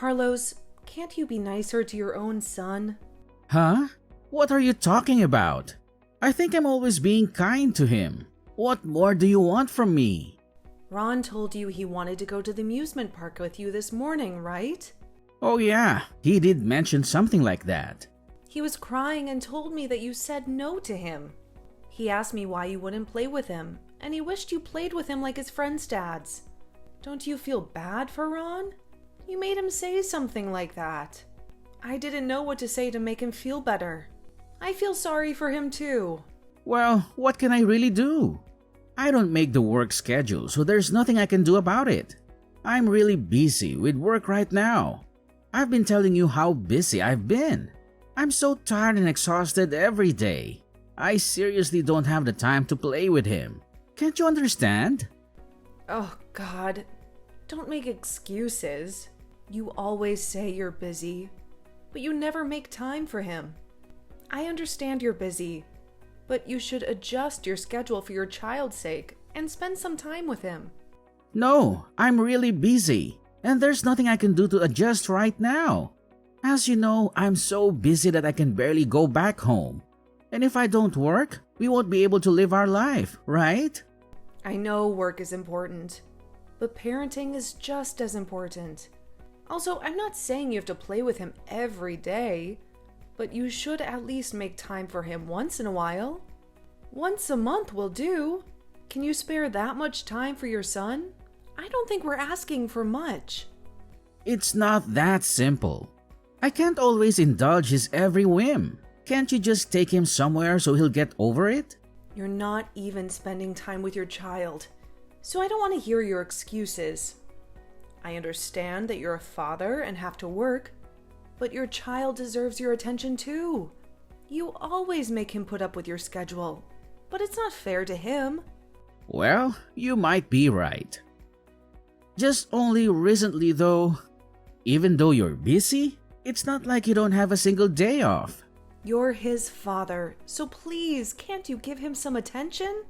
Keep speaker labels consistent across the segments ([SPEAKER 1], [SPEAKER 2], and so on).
[SPEAKER 1] Carlos, can't you be nicer to your own son?
[SPEAKER 2] Huh? What are you talking about? I think I'm always being kind to him. What more do you want from me?
[SPEAKER 1] Ron told you he wanted to go to the amusement park with you this morning, right?
[SPEAKER 2] Oh yeah, he did mention something like that.
[SPEAKER 1] He was crying and told me that you said no to him. He asked me why you wouldn't play with him, and he wished you played with him like his friends' dads. Don't you feel bad for Ron? You made him say something like that. I didn't know what to say to make him feel better. I feel sorry for him too.
[SPEAKER 2] Well, what can I really do? I don't make the work schedule, so there's nothing I can do about it. I'm really busy with work right now. I've been telling you how busy I've been. I'm so tired and exhausted every day. I seriously don't have the time to play with him. Can't you understand?
[SPEAKER 1] Oh, God. Don't make excuses. You always say you're busy, but you never make time for him. I understand you're busy, but you should adjust your schedule for your child's sake and spend some time with him.
[SPEAKER 2] No, I'm really busy, and there's nothing I can do to adjust right now. As you know, I'm so busy that I can barely go back home. And if I don't work, we won't be able to live our life, right?
[SPEAKER 1] I know work is important, but parenting is just as important. Also, I'm not saying you have to play with him every day, but you should at least make time for him once in a while. Once a month will do. Can you spare that much time for your son? I don't think we're asking for much.
[SPEAKER 2] It's not that simple. I can't always indulge his every whim. Can't you just take him somewhere so he'll get over it?
[SPEAKER 1] You're not even spending time with your child, so I don't want to hear your excuses. I understand that you're a father and have to work, but your child deserves your attention too. You always make him put up with your schedule, but it's not fair to him.
[SPEAKER 2] Well, you might be right. Just only recently though, even though you're busy, it's not like you don't have a single day off.
[SPEAKER 1] You're his father, so please, can't you give him some attention?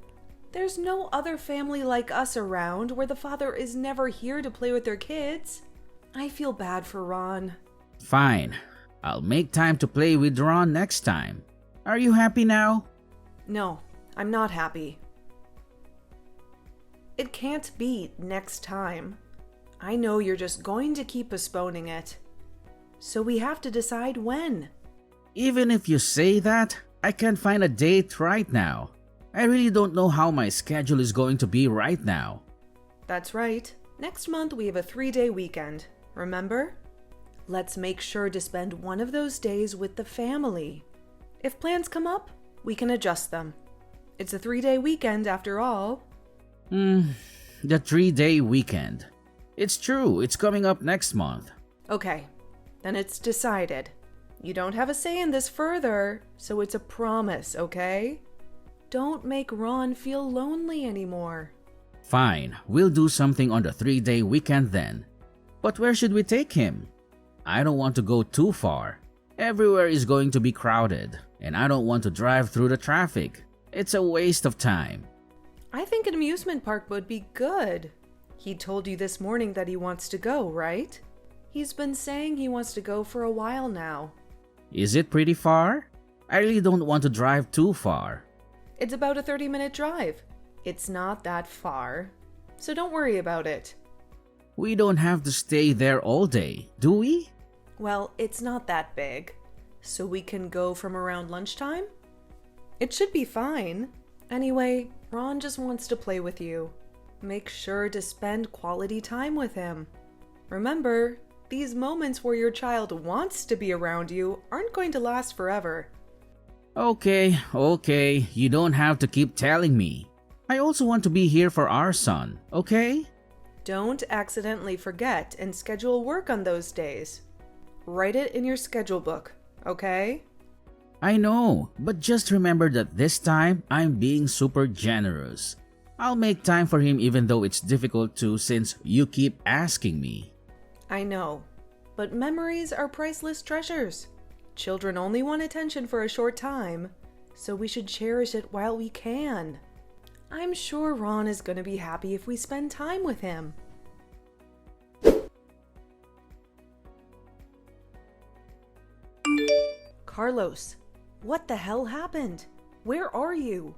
[SPEAKER 1] There's no other family like us around where the father is never here to play with their kids. I feel bad for Ron.
[SPEAKER 2] Fine. I'll make time to play with Ron next time. Are you happy now?
[SPEAKER 1] No, I'm not happy. It can't be next time. I know you're just going to keep postponing it. So we have to decide when.
[SPEAKER 2] Even if you say that, I can't find a date right now. I really don't know how my schedule is going to be right now.
[SPEAKER 1] That's right. Next month we have a 3-day weekend. Remember? Let's make sure to spend one of those days with the family. If plans come up, we can adjust them. It's a 3-day weekend after all.
[SPEAKER 2] The 3-day weekend. It's true, it's coming up next month.
[SPEAKER 1] Okay, then it's decided. You don't have a say in this further, so it's a promise, okay? Don't make Ron feel lonely anymore.
[SPEAKER 2] Fine, we'll do something on the 3-day weekend then. But where should we take him? I don't want to go too far. Everywhere is going to be crowded, and I don't want to drive through the traffic. It's a waste of time.
[SPEAKER 1] I think an amusement park would be good. He told you this morning that he wants to go, right? He's been saying he wants to go for a while now.
[SPEAKER 2] Is it pretty far? I really don't want to drive too far.
[SPEAKER 1] It's about a 30-minute drive. It's not that far, so don't worry about it.
[SPEAKER 2] We don't have to stay there all day, do we?
[SPEAKER 1] Well, it's not that big, so we can go from around lunchtime? It should be fine. Anyway, Ron just wants to play with you. Make sure to spend quality time with him. Remember, these moments where your child wants to be around you aren't going to last forever.
[SPEAKER 2] Okay, you don't have to keep telling me. I also want to be here for our son, okay?
[SPEAKER 1] Don't accidentally forget and schedule work on those days. Write it in your schedule book, okay?
[SPEAKER 2] I know, but just remember that this time I'm being super generous. I'll make time for him even though it's difficult to since you keep asking me.
[SPEAKER 1] I know, but memories are priceless treasures. Children only want attention for a short time, so we should cherish it while we can. I'm sure Ron is going to be happy if we spend time with him. Carlos, what the hell happened? Where are you?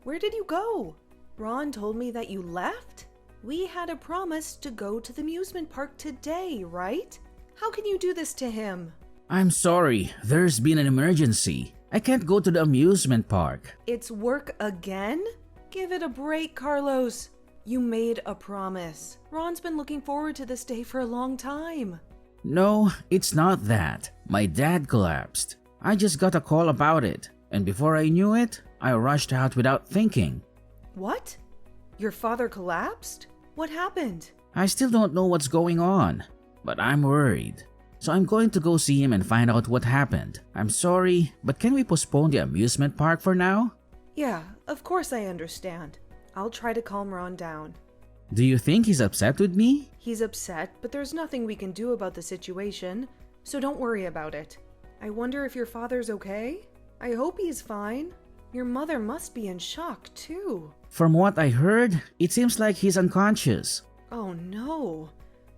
[SPEAKER 1] Where did you go? Ron told me that you left? We had a promise to go to the amusement park today, right? How can you do this to him?
[SPEAKER 2] I'm sorry, there's been an emergency. I can't go to the amusement park.
[SPEAKER 1] It's work again? Give it a break, Carlos. You made a promise. Ron's been looking forward to this day for a long time.
[SPEAKER 2] No, it's not that. My dad collapsed. I just got a call about it, and before I knew it, I rushed out without thinking.
[SPEAKER 1] What? Your father collapsed? What happened?
[SPEAKER 2] I still don't know what's going on, but I'm worried. So I'm going to go see him and find out what happened. I'm sorry, but can we postpone the amusement park for now?
[SPEAKER 1] Yeah, of course I understand. I'll try to calm Ron down.
[SPEAKER 2] Do you think he's upset with me?
[SPEAKER 1] He's upset, but there's nothing we can do about the situation, so don't worry about it. I wonder if your father's okay? I hope he's fine. Your mother must be in shock, too.
[SPEAKER 2] From what I heard, it seems like he's unconscious.
[SPEAKER 1] Oh no,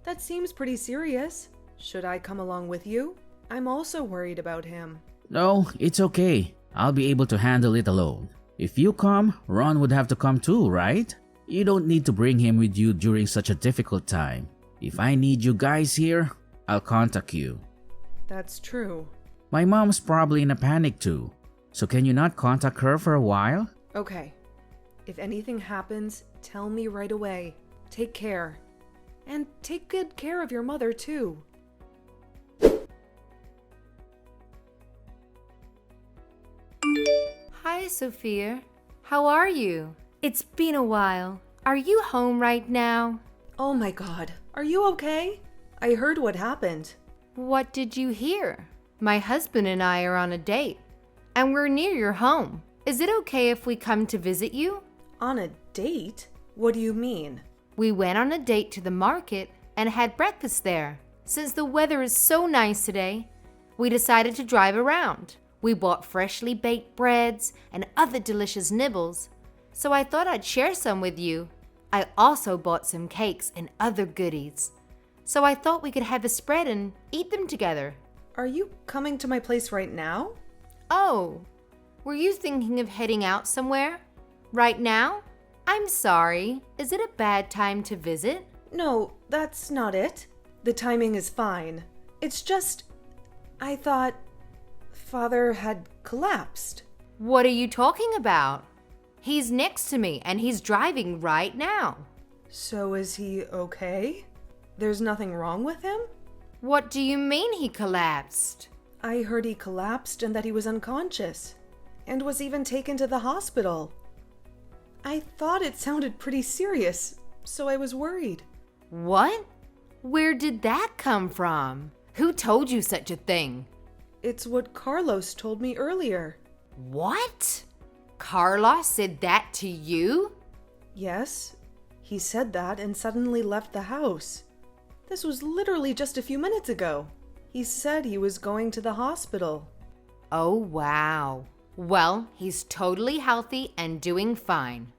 [SPEAKER 1] that seems pretty serious. Should I come along with you? I'm also worried about him.
[SPEAKER 2] No, it's okay. I'll be able to handle it alone. If you come, Ron would have to come too, right? You don't need to bring him with you during such a difficult time. If I need you guys here, I'll contact you.
[SPEAKER 1] That's true.
[SPEAKER 2] My mom's probably in a panic too. So can you not contact her for a while?
[SPEAKER 1] Okay. If anything happens, tell me right away. Take care. And take good care of your mother too.
[SPEAKER 3] Hi, Sophia. How are you? It's been a while. Are you home right now?
[SPEAKER 1] Oh my god, are you okay? I heard what happened.
[SPEAKER 3] What did you hear? My husband and I are on a date, and we're near your home. Is it okay if we come to visit you?
[SPEAKER 1] On a date? What do you mean?
[SPEAKER 3] We went on a date to the market and had breakfast there. Since the weather is so nice today, we decided to drive around. We bought freshly baked breads and other delicious nibbles, so I thought I'd share some with you. I also bought some cakes and other goodies, so I thought we could have a spread and eat them together.
[SPEAKER 1] Are you coming to my place right now?
[SPEAKER 3] Oh, were you thinking of heading out somewhere? Right now? I'm sorry. Is it a bad time to visit?
[SPEAKER 1] No, that's not it. The timing is fine. It's just, I thought Father had collapsed.
[SPEAKER 3] What are you talking about? He's next to me and he's driving right now.
[SPEAKER 1] So is he okay? There's nothing wrong with him?
[SPEAKER 3] What do you mean he collapsed?
[SPEAKER 1] I heard he collapsed and that he was unconscious, and was even taken to the hospital. I thought it sounded pretty serious, so I was worried.
[SPEAKER 3] What? Where did that come from? Who told you such a thing?
[SPEAKER 1] It's what Carlos told me earlier.
[SPEAKER 3] What? Carlos said that to you?
[SPEAKER 1] Yes, he said that and suddenly left the house. This was literally just a few minutes ago. He said he was going to the hospital.
[SPEAKER 3] Oh, wow. Well, he's totally healthy and doing fine.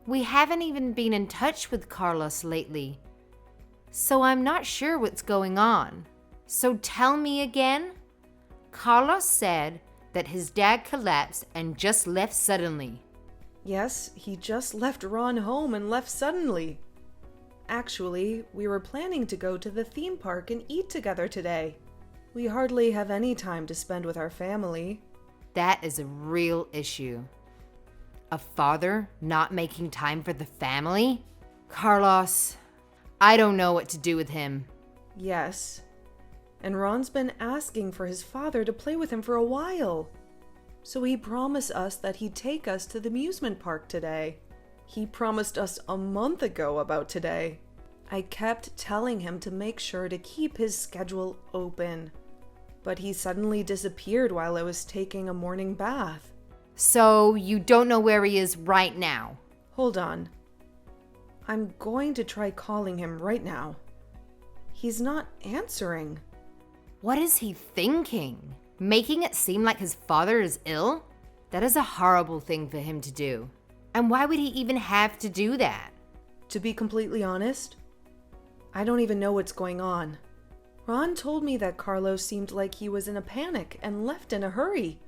[SPEAKER 3] We haven't even been in touch with Carlos lately, so I'm not sure what's going on. So tell me again. Carlos said that his dad collapsed and just left suddenly.
[SPEAKER 1] Yes, he just left Ron home and left suddenly. Actually, we were planning to go to the theme park and eat together today. We hardly have any time to spend with our family.
[SPEAKER 3] That is a real issue. A father not making time for the family? Carlos, I don't know what to do with him.
[SPEAKER 1] Yes. And Ron's been asking for his father to play with him for a while. So he promised us that he'd take us to the amusement park today. He promised us a month ago about today. I kept telling him to make sure to keep his schedule open. But he suddenly disappeared while I was taking a morning bath.
[SPEAKER 3] So you don't know where he is right now?
[SPEAKER 1] Hold on. I'm going to try calling him right now. He's not answering.
[SPEAKER 3] What is he thinking? Making it seem like his father is ill? That is a horrible thing for him to do. And why would he even have to do that?
[SPEAKER 1] To be completely honest, I don't even know what's going on. Ron told me that Carlos seemed like he was in a panic and left in a hurry.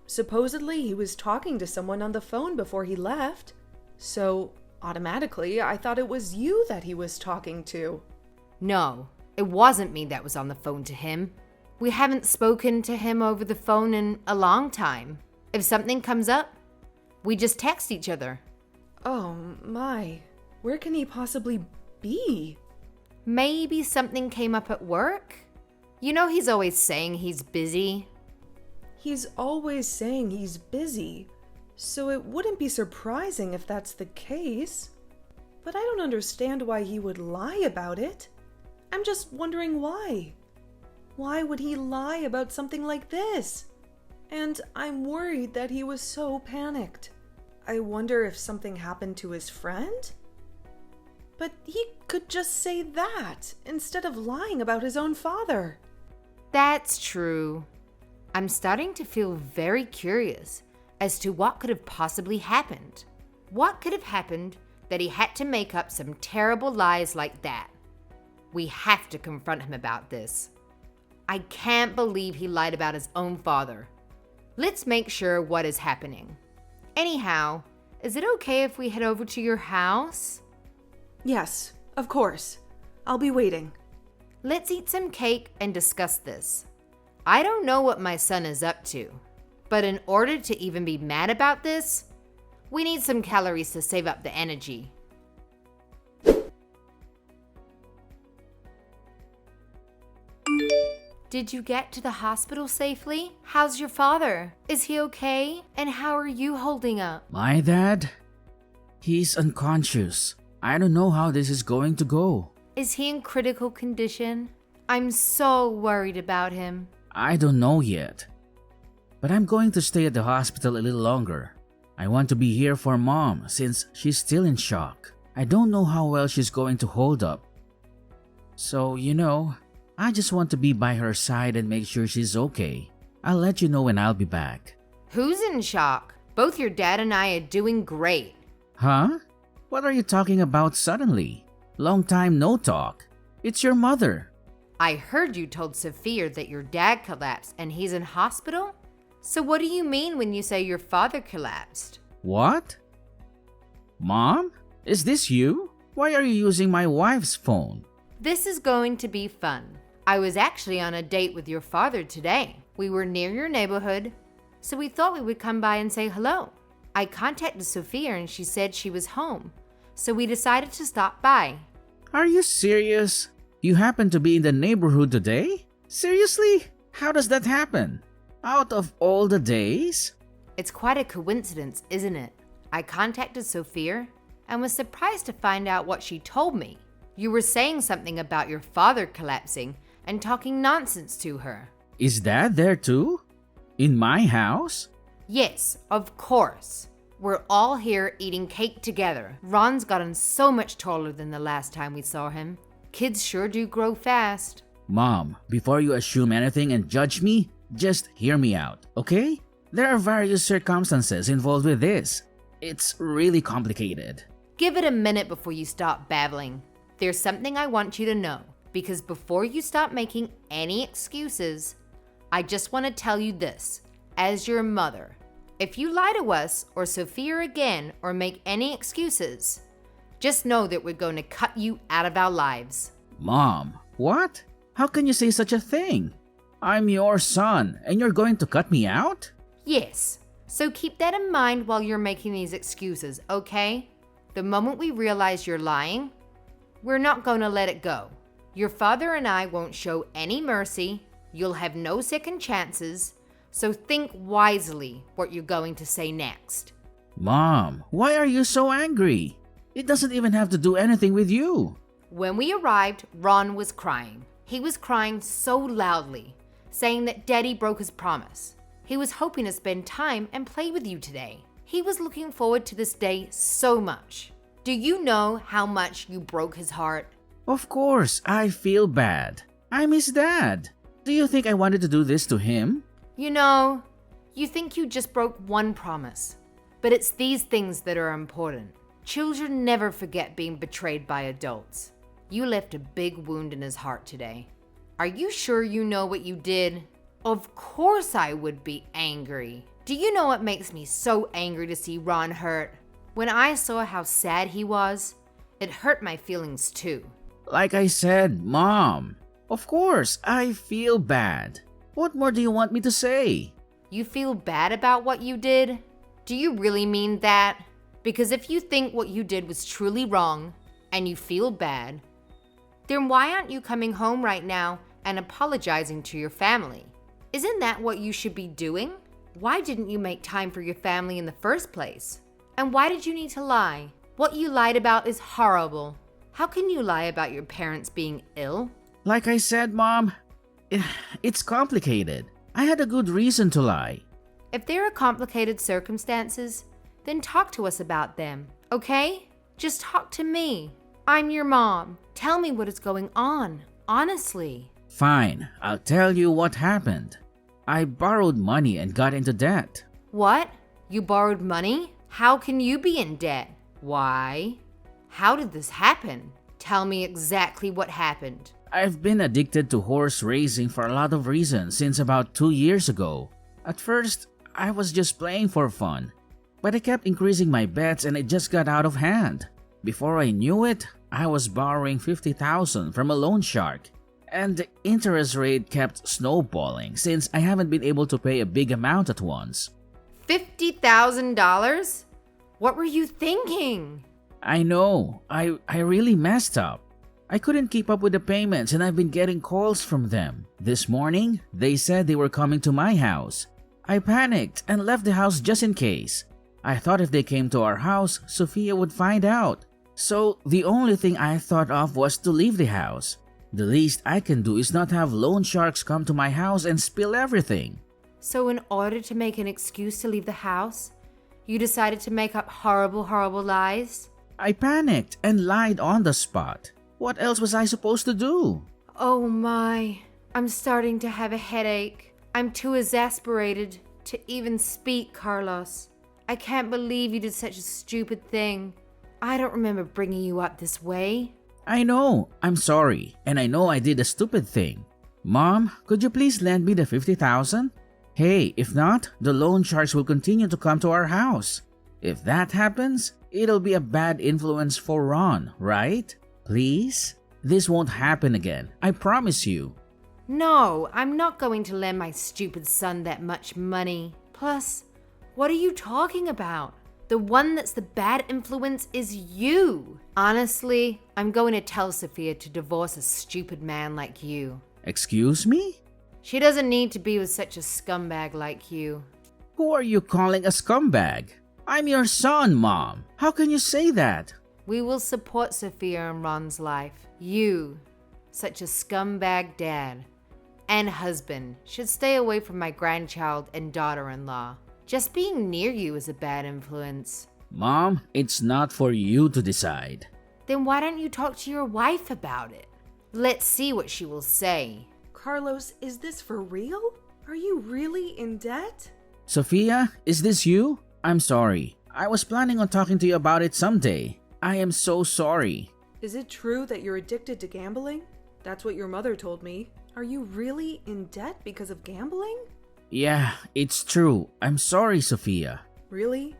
[SPEAKER 1] Supposedly, he was talking to someone on the phone before he left. So, automatically, I thought it was you that he was talking to.
[SPEAKER 3] No, it wasn't me that was on the phone to him. We haven't spoken to him over the phone in a long time. If something comes up, we just text each other.
[SPEAKER 1] Oh my, where can he possibly be?
[SPEAKER 3] Maybe something came up at work? You know he's always saying he's busy.
[SPEAKER 1] He's always saying he's busy, so it wouldn't be surprising if that's the case. But I don't understand why he would lie about it. I'm just wondering why. Why would he lie about something like this? And I'm worried that he was so panicked. I wonder if something happened to his friend? But he could just say that instead of lying about his own father.
[SPEAKER 3] That's true. I'm starting to feel very curious as to what could have possibly happened. What could have happened that he had to make up some terrible lies like that? We have to confront him about this. I can't believe he lied about his own father. Let's make sure what is happening. Anyhow, is it okay if we head over to your house?
[SPEAKER 1] Yes, of course. I'll be waiting.
[SPEAKER 3] Let's eat some cake and discuss this. I don't know what my son is up to, but in order to even be mad about this, we need some calories to save up the energy. Did you get to the hospital safely? How's your father? Is he okay? And how are you holding up?
[SPEAKER 2] My dad? He's unconscious. I don't know how this is going to go.
[SPEAKER 3] Is he in critical condition? I'm so worried about him.
[SPEAKER 2] I don't know yet. But I'm going to stay at the hospital a little longer. I want to be here for Mom since she's still in shock. I don't know how well she's going to hold up. So, I just want to be by her side and make sure she's okay. I'll let you know when I'll be back.
[SPEAKER 3] Who's in shock? Both your dad and I are doing great.
[SPEAKER 2] Huh? What are you talking about suddenly? Long time no talk. It's your mother.
[SPEAKER 3] I heard you told Sophia that your dad collapsed and he's in hospital? So what do you mean when you say your father collapsed?
[SPEAKER 2] What? Mom? Is this you? Why are you using my wife's phone?
[SPEAKER 3] This is going to be fun. I was actually on a date with your father today. We were near your neighborhood, so we thought we would come by and say hello. I contacted Sophia and she said she was home, so we decided to stop by.
[SPEAKER 2] Are you serious? You happen to be in the neighborhood today? Seriously? How does that happen? Out of all the days?
[SPEAKER 3] It's quite a coincidence, isn't it? I contacted Sophia and was surprised to find out what she told me. You were saying something about your father collapsing and talking nonsense to her.
[SPEAKER 2] Is Dad there too? In my house?
[SPEAKER 3] Yes, of course. We're all here eating cake together. Ron's gotten so much taller than the last time we saw him. Kids sure do grow fast.
[SPEAKER 2] Mom, before you assume anything and judge me, just hear me out, okay? There are various circumstances involved with this. It's really complicated.
[SPEAKER 3] Give it a minute before you stop babbling. There's something I want you to know, because before you stop making any excuses, I just want to tell you this. As your mother, if you lie to us or Sophia again or make any excuses, just know that we're going to cut you out of our lives.
[SPEAKER 2] Mom, what? How can you say such a thing? I'm your son and you're going to cut me out?
[SPEAKER 3] Yes, so keep that in mind while you're making these excuses, okay? The moment we realize you're lying, we're not going to let it go. Your father and I won't show any mercy. You'll have no second chances. So think wisely what you're going to say next.
[SPEAKER 2] Mom, why are you so angry? It doesn't even have to do anything with you.
[SPEAKER 3] When we arrived, Ron was crying. He was crying so loudly, saying that Daddy broke his promise. He was hoping to spend time and play with you today. He was looking forward to this day so much. Do you know how much you broke his heart?
[SPEAKER 2] Of course, I feel bad. I'm his dad. Do you think I wanted to do this to him?
[SPEAKER 3] You know, you think you just broke one promise, but it's these things that are important. Children never forget being betrayed by adults. You left a big wound in his heart today. Are you sure you know what you did? Of course I would be angry. Do you know what makes me so angry to see Ron hurt? When I saw how sad he was, it hurt my feelings too.
[SPEAKER 2] Like I said, Mom, of course, I feel bad. What more do you want me to say?
[SPEAKER 3] You feel bad about what you did? Do you really mean that? Because if you think what you did was truly wrong and you feel bad, then why aren't you coming home right now and apologizing to your family? Isn't that what you should be doing? Why didn't you make time for your family in the first place? And why did you need to lie? What you lied about is horrible. How can you lie about your parents being ill?
[SPEAKER 2] Like I said, Mom, it's complicated. I had a good reason to lie.
[SPEAKER 3] If there are complicated circumstances, then talk to us about them, okay? Just talk to me. I'm your mom. Tell me what is going on, honestly.
[SPEAKER 2] Fine, I'll tell you what happened. I borrowed money and got into debt.
[SPEAKER 3] What? You borrowed money? How can you be in debt? Why? How did this happen? Tell me exactly what happened.
[SPEAKER 2] I've been addicted to horse racing for a lot of reasons since about 2 years ago. At first, I was just playing for fun, but I kept increasing my bets and it just got out of hand. Before I knew it, I was borrowing $50,000 from a loan shark, and the interest rate kept snowballing since I haven't been able to pay a big amount at once.
[SPEAKER 3] $50,000? What were you thinking?
[SPEAKER 2] I know, I really messed up. I couldn't keep up with the payments and I've been getting calls from them. This morning, they said they were coming to my house. I panicked and left the house just in case. I thought if they came to our house, Sophia would find out. So the only thing I thought of was to leave the house. The least I can do is not have loan sharks come to my house and spill everything.
[SPEAKER 3] So in order to make an excuse to leave the house, you decided to make up horrible lies?
[SPEAKER 2] I panicked and lied on the spot. What else was I supposed to do?
[SPEAKER 3] Oh my, I'm starting to have a headache. I'm too exasperated to even speak, Carlos. I can't believe you did such a stupid thing. I don't remember bringing you up this way.
[SPEAKER 2] I know, I'm sorry, and I know I did a stupid thing. Mom, could you please lend me the $50,000? Hey, if not, the loan sharks will continue to come to our house. If that happens, it'll be a bad influence for Ron, right? Please? This won't happen again, I promise you.
[SPEAKER 3] No, I'm not going to lend my stupid son that much money. Plus, what are you talking about? The one that's the bad influence is you. Honestly, I'm going to tell Sophia to divorce a stupid man like you.
[SPEAKER 2] Excuse me?
[SPEAKER 3] She doesn't need to be with such a scumbag like you.
[SPEAKER 2] Who are you calling a scumbag? I'm your son, Mom. How can you say that?
[SPEAKER 3] We will support Sophia in Ron's life. You, such a scumbag dad and husband, should stay away from my grandchild and daughter-in-law. Just being near you is a bad influence.
[SPEAKER 2] Mom, it's not for you to decide.
[SPEAKER 3] Then why don't you talk to your wife about it? Let's see what she will say.
[SPEAKER 1] Carlos, is this for real? Are you really in debt?
[SPEAKER 2] Sophia, is this you? I'm sorry. I was planning on talking to you about it someday. I am so sorry.
[SPEAKER 1] Is it true that you're addicted to gambling? That's what your mother told me. Are you really in debt because of gambling?
[SPEAKER 2] Yeah, it's true. I'm sorry, Sophia.
[SPEAKER 1] Really?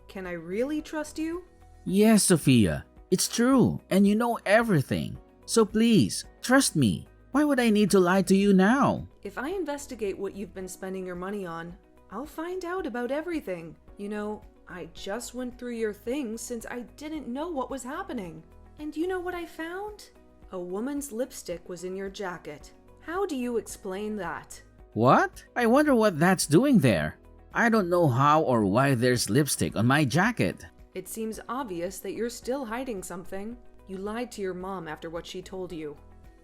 [SPEAKER 1] Can I really trust you?
[SPEAKER 2] Yes, Sophia. It's true, and you know everything. So please, trust me. Why would I need to lie to you now?
[SPEAKER 1] If I investigate what you've been spending your money on, I'll find out about everything. You know, I just went through your things since I didn't know what was happening. And you know what I found? A woman's lipstick was in your jacket. How do you explain that?
[SPEAKER 2] What? I wonder what that's doing there. I don't know how or why there's lipstick on my jacket.
[SPEAKER 1] It seems obvious that you're still hiding something. You lied to your mom after what she told you.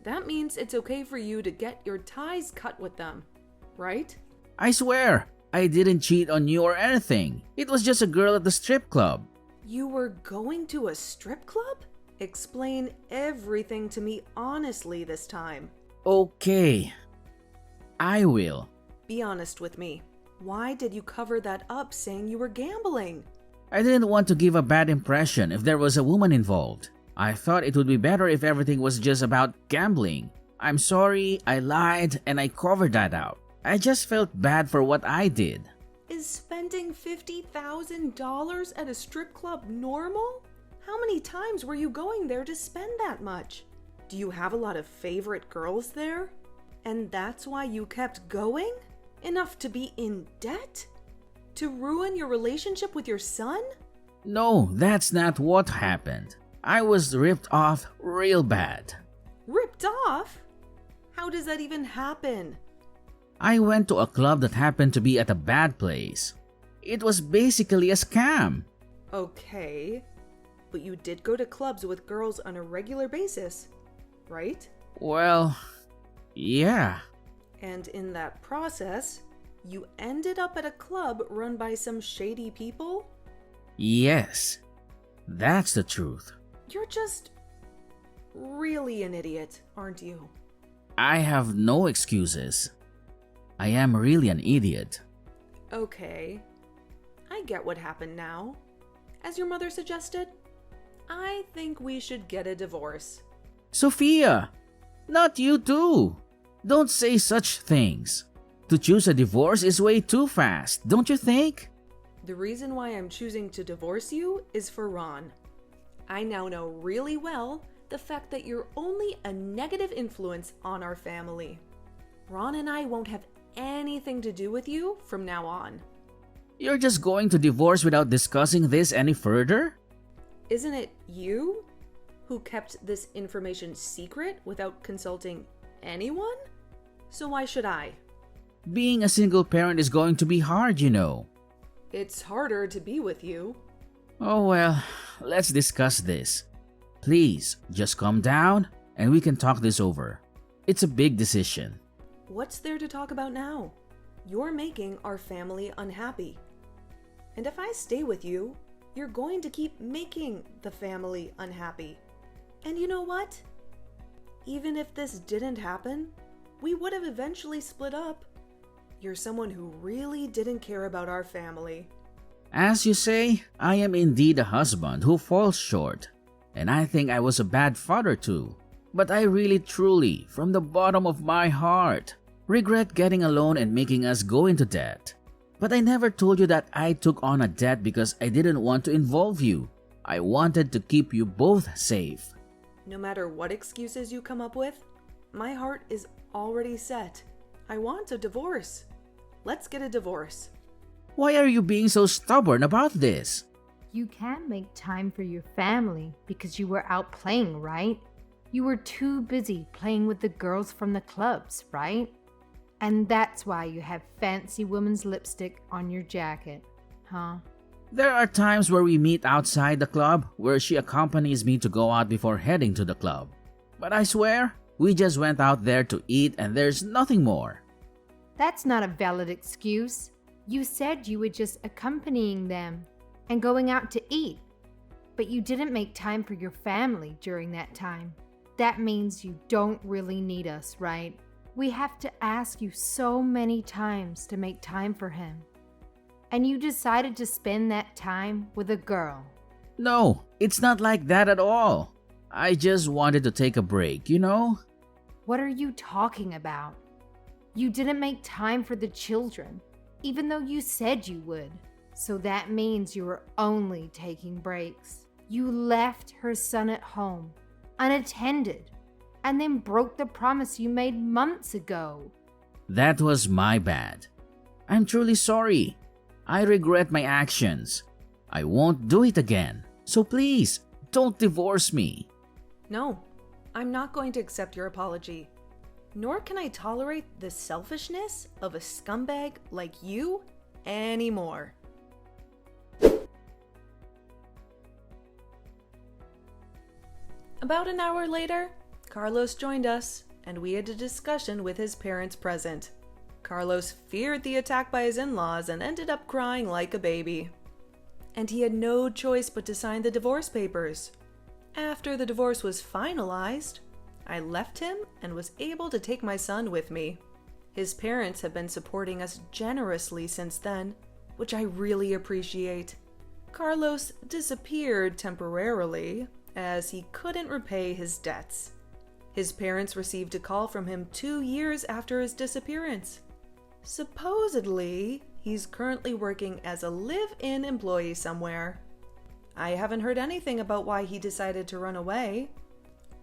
[SPEAKER 1] That means it's okay for you to get your ties cut with them, right?
[SPEAKER 2] I swear, I didn't cheat on you or anything. It was just a girl at the strip club.
[SPEAKER 1] You were going to a strip club? Explain everything to me honestly this time.
[SPEAKER 2] Okay, I will.
[SPEAKER 1] Be honest with me. Why did you cover that up saying you were gambling?
[SPEAKER 2] I didn't want to give a bad impression if there was a woman involved. I thought it would be better if everything was just about gambling. I'm sorry, I lied, and I covered that out. I just felt bad for what I did.
[SPEAKER 1] Is spending $50,000 at a strip club normal? How many times were you going there to spend that much? Do you have a lot of favorite girls there? And that's why you kept going? Enough to be in debt? To ruin your relationship with your son?
[SPEAKER 2] No, that's not what happened. I was ripped off real bad.
[SPEAKER 1] Ripped off? How does that even happen?
[SPEAKER 2] I went to a club that happened to be at a bad place. It was basically a scam.
[SPEAKER 1] Okay, but you did go to clubs with girls on a regular basis, right?
[SPEAKER 2] Well, yeah.
[SPEAKER 1] And in that process, you ended up at a club run by some shady people?
[SPEAKER 2] Yes, that's the truth.
[SPEAKER 1] You're just really an idiot, aren't you?
[SPEAKER 2] I have no excuses. I am really an idiot.
[SPEAKER 1] Okay, I get what happened now. As your mother suggested, I think we should get a divorce.
[SPEAKER 2] Sophia, not you too. Don't say such things. To choose a divorce is way too fast, don't you think?
[SPEAKER 1] The reason why I'm choosing to divorce you is for Ron. I now know really well the fact that you're only a negative influence on our family. Ron and I won't have anything to do with you from now on.
[SPEAKER 2] You're just going to divorce without discussing this any further?
[SPEAKER 1] Isn't it you who kept this information secret without consulting anyone? So why should I?
[SPEAKER 2] Being a single parent is going to be hard, you know.
[SPEAKER 1] It's harder to be with you.
[SPEAKER 2] Oh well, let's discuss this. Please, just calm down and we can talk this over. It's a big decision.
[SPEAKER 1] What's there to talk about now? You're making our family unhappy. And if I stay with you, you're going to keep making the family unhappy. And you know what? Even if this didn't happen, we would have eventually split up. You're someone who really didn't care about our family.
[SPEAKER 2] As you say, I am indeed a husband who falls short. And I think I was a bad father too. But I really truly, from the bottom of my heart, regret getting a loan and making us go into debt. But I never told you that I took on a debt because I didn't want to involve you. I wanted to keep you both safe.
[SPEAKER 1] No matter what excuses you come up with, my heart is already set. I want a divorce. Let's get a divorce.
[SPEAKER 2] Why are you being so stubborn about this?
[SPEAKER 3] You can make time for your family because you were out playing, right? You were too busy playing with the girls from the clubs, right? And that's why you have fancy woman's lipstick on your jacket, huh?
[SPEAKER 2] There are times where we meet outside the club where she accompanies me to go out before heading to the club. But I swear, we just went out there to eat and there's nothing more.
[SPEAKER 3] That's not a valid excuse. You said you were just accompanying them and going out to eat, but you didn't make time for your family during that time. That means you don't really need us, right? We have to ask you so many times to make time for him. And you decided to spend that time with a girl.
[SPEAKER 2] No, it's not like that at all. I just wanted to take a break, you know?
[SPEAKER 3] What are you talking about? You didn't make time for the children, even though you said you would. So that means you were only taking breaks. You left her son at home, unattended, and then broke the promise you made months ago.
[SPEAKER 2] That was my bad. I'm truly sorry. I regret my actions. I won't do it again. So please, don't divorce me.
[SPEAKER 1] No, I'm not going to accept your apology. Nor can I tolerate the selfishness of a scumbag like you anymore. About an hour later, Carlos joined us, and we had a discussion with his parents present. Carlos feared the attack by his in-laws and ended up crying like a baby. And he had no choice but to sign the divorce papers. After the divorce was finalized, I left him and was able to take my son with me. His parents have been supporting us generously since then, which I really appreciate. Carlos disappeared temporarily, as he couldn't repay his debts. His parents received a call from him 2 years after his disappearance. Supposedly, he's currently working as a live-in employee somewhere. I haven't heard anything about why he decided to run away,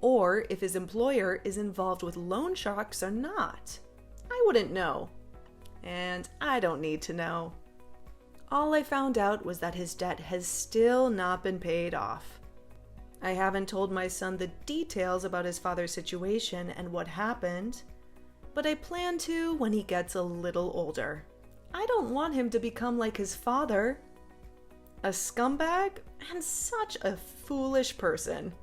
[SPEAKER 1] or if his employer is involved with loan sharks or not. I wouldn't know, and I don't need to know. All I found out was that his debt has still not been paid off. I haven't told my son the details about his father's situation and what happened, but I plan to when he gets a little older. I don't want him to become like his father. A scumbag and such a foolish person.